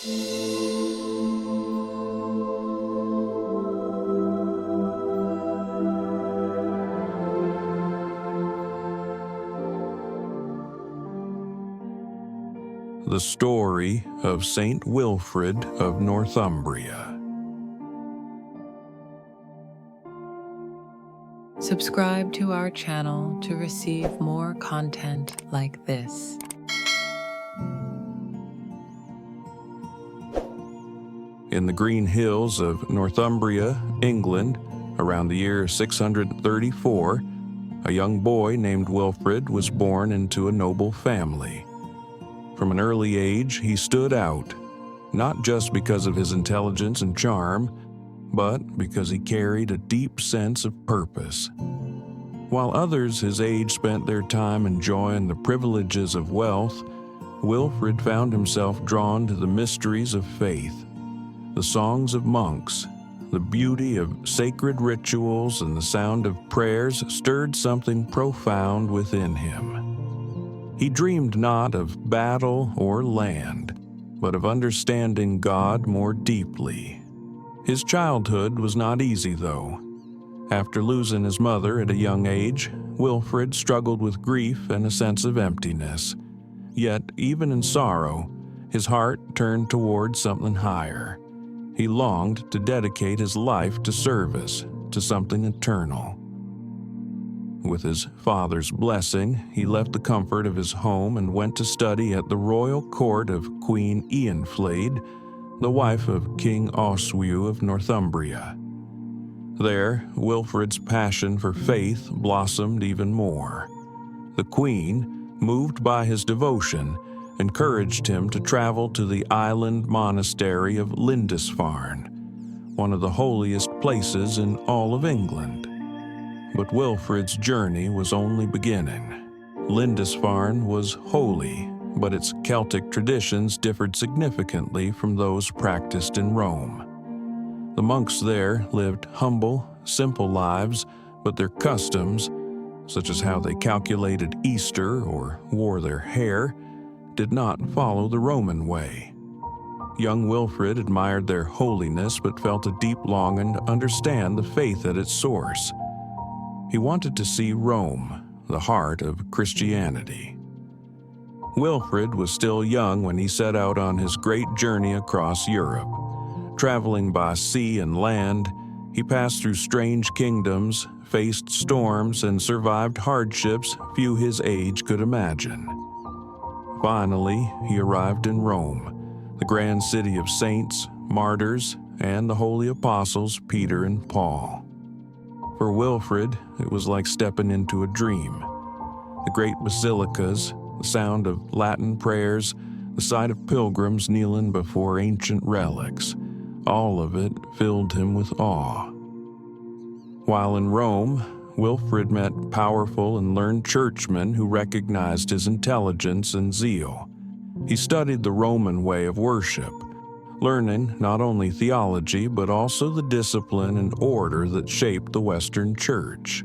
The story of Saint Wilfrid of Northumbria. Subscribe to our channel to receive more content like this. In the green hills of Northumbria, England, around the year 634, a young boy named Wilfred was born into a noble family. From an early age, he stood out, not just because of his intelligence and charm, but because he carried a deep sense of purpose. While others his age spent their time enjoying the privileges of wealth, Wilfred found himself drawn to the mysteries of faith, the songs of monks, the beauty of sacred rituals, and the sound of prayers stirred something profound within him. He dreamed not of battle or land, but of understanding God more deeply. His childhood was not easy, though. After losing his mother at a young age, Wilfred struggled with grief and a sense of emptiness. Yet, even in sorrow, his heart turned toward something higher. He longed to dedicate his life to service, to something eternal. With his father's blessing, he left the comfort of his home and went to study at the royal court of Queen Eanfled, the wife of King Oswiu of Northumbria. There, Wilfred's passion for faith blossomed even more. The queen, moved by his devotion, encouraged him to travel to the island monastery of Lindisfarne, one of the holiest places in all of England. But Wilfred's journey was only beginning. Lindisfarne was holy, but its Celtic traditions differed significantly from those practiced in Rome. The monks there lived humble, simple lives, but their customs, such as how they calculated Easter or wore their hair, did not follow the Roman way. Young Wilfred admired their holiness but felt a deep longing to understand the faith at its source. He wanted to see Rome, the heart of Christianity. Wilfred was still young when he set out on his great journey across Europe. Traveling by sea and land, he passed through strange kingdoms, faced storms, and survived hardships few his age could imagine. Finally, he arrived in Rome, the grand city of saints, martyrs, and the holy apostles Peter and Paul. For Wilfred, it was like stepping into a dream. The great basilicas, the sound of Latin prayers, the sight of pilgrims kneeling before ancient relics, all of it filled him with awe. While in Rome, Wilfred met powerful and learned churchmen who recognized his intelligence and zeal. He studied the Roman way of worship, learning not only theology but also the discipline and order that shaped the Western Church.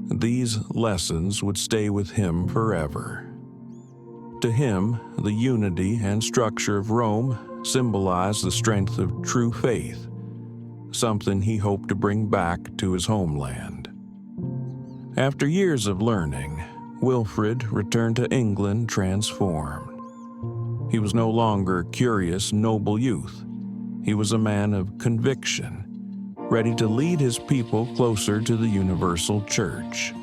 These lessons would stay with him forever. To him, the unity and structure of Rome symbolized the strength of true faith, something he hoped to bring back to his homeland. After years of learning, Wilfred returned to England transformed. He was no longer a curious, noble youth. He was a man of conviction, ready to lead his people closer to the universal church.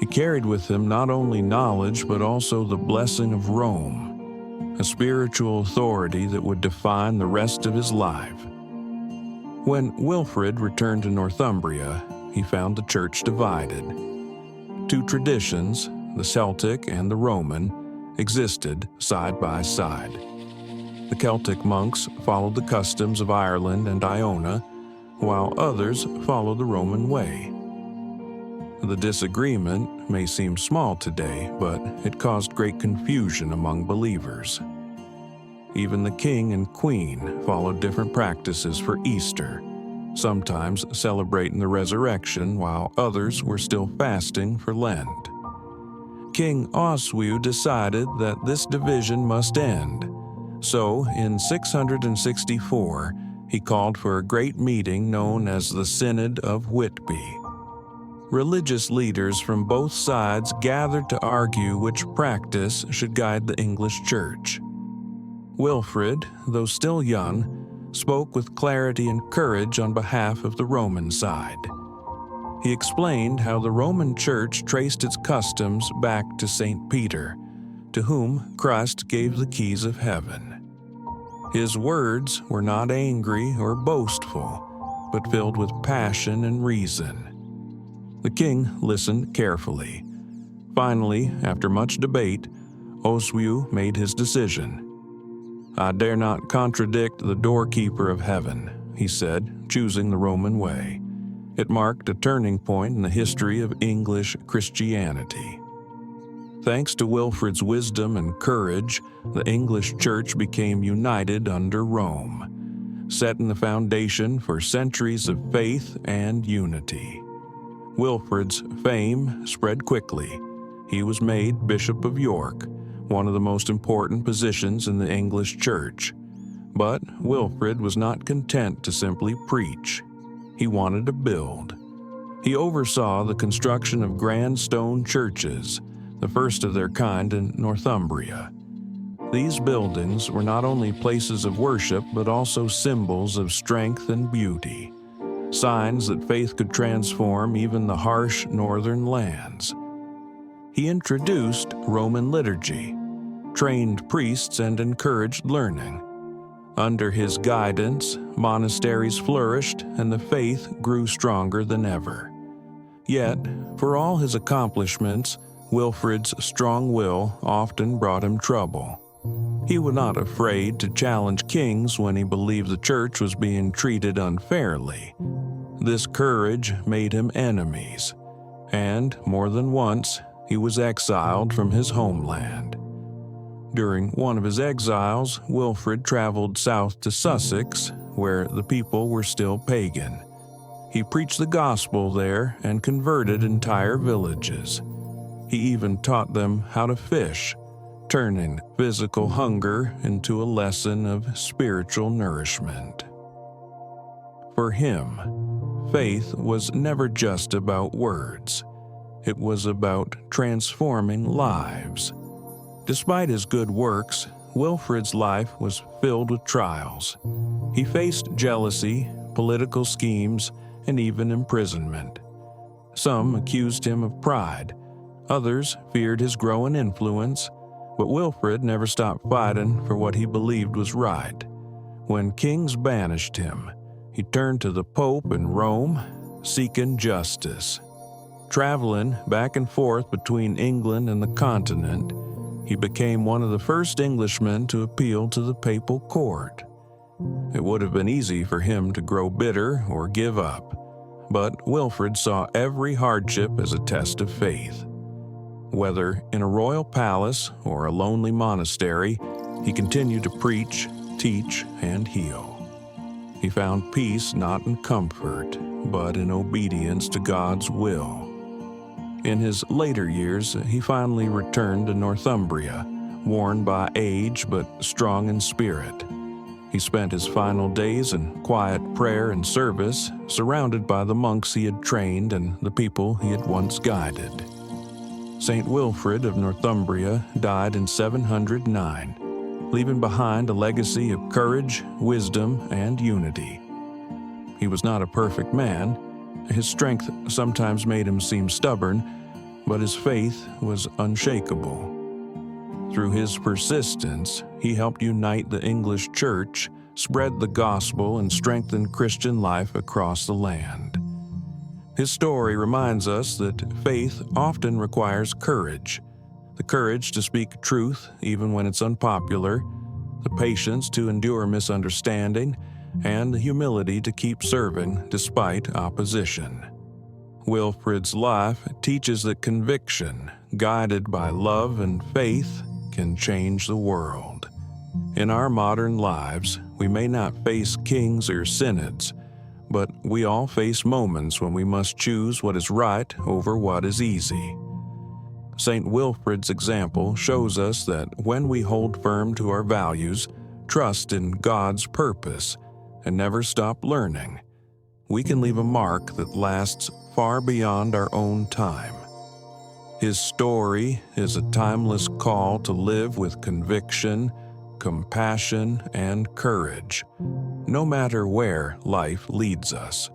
He carried with him not only knowledge but also the blessing of Rome, a spiritual authority that would define the rest of his life. When Wilfred returned to Northumbria, he found the church divided. Two traditions, the Celtic and the Roman, existed side by side. The Celtic monks followed the customs of Ireland and Iona, while others followed the Roman way. The disagreement may seem small today, but it caused great confusion among believers. Even the king and queen followed different practices for Easter, sometimes celebrating the resurrection while others were still fasting for Lent. King Oswiu decided that this division must end, So, in 664, he called for a great meeting known as the Synod of Whitby. Religious leaders from both sides gathered to argue which practice should guide the English Church. Wilfrid, though still young, spoke with clarity and courage on behalf of the Roman side. He explained how the Roman Church traced its customs back to St. Peter, to whom Christ gave the keys of heaven. His words were not angry or boastful, but filled with passion and reason. The king listened carefully. Finally, after much debate, Oswiu made his decision. "I dare not contradict the doorkeeper of heaven," he said, choosing the Roman way. It marked a turning point in the history of English Christianity. Thanks to Wilfrid's wisdom and courage, the English Church became united under Rome, setting the foundation for centuries of faith and unity. Wilfrid's fame spread quickly. He was made Bishop of York, one of the most important positions in the English Church. But Wilfrid was not content to simply preach. He wanted to build. He oversaw the construction of grand stone churches, the first of their kind in Northumbria. These buildings were not only places of worship but also symbols of strength and beauty, signs that faith could transform even the harsh northern lands. He introduced Roman liturgy, trained priests, and encouraged learning. Under his guidance, monasteries flourished and the faith grew stronger than ever. Yet, for all his accomplishments, Wilfrid's strong will often brought him trouble. He was not afraid to challenge kings when he believed the church was being treated unfairly. This courage made him enemies, and more than once he was exiled from his homeland. During one of his exiles, Wilfrid traveled south to Sussex, where the people were still pagan. He preached the gospel there and converted entire villages. He even taught them how to fish, turning physical hunger into a lesson of spiritual nourishment. For him, faith was never just about words. It was about transforming lives. Despite his good works, Wilfrid's life was filled with trials. He faced jealousy, political schemes, and even imprisonment. Some accused him of pride. Others feared his growing influence, but Wilfrid never stopped fighting for what he believed was right. When kings banished him, he turned to the Pope in Rome, seeking justice. Traveling back and forth between England and the continent, he became one of the first Englishmen to appeal to the papal court. It would have been easy for him to grow bitter or give up, but Wilfrid saw every hardship as a test of faith. Whether in a royal palace or a lonely monastery, he continued to preach, teach, and heal. He found peace not in comfort, but in obedience to God's will. In his later years, he finally returned to Northumbria, worn by age but strong in spirit. He spent his final days in quiet prayer and service, surrounded by the monks he had trained and the people he had once guided. St. Wilfrid of Northumbria died in 709, leaving behind a legacy of courage, wisdom, and unity. He was not a perfect man. His strength sometimes made him seem stubborn, but his faith was unshakable. Through his persistence, he helped unite the English Church, spread the gospel, and strengthen Christian life across the land. His story reminds us that faith often requires courage. The courage to speak truth even when it's unpopular, the patience to endure misunderstanding, and the humility to keep serving despite opposition. Wilfrid's life teaches that conviction, guided by love and faith, can change the world. In our modern lives, we may not face kings or synods, but we all face moments when we must choose what is right over what is easy. St. Wilfrid's example shows us that when we hold firm to our values, trust in God's purpose and never stop learning, we can leave a mark that lasts far beyond our own time. His story is a timeless call to live with conviction, compassion, and courage, no matter where life leads us.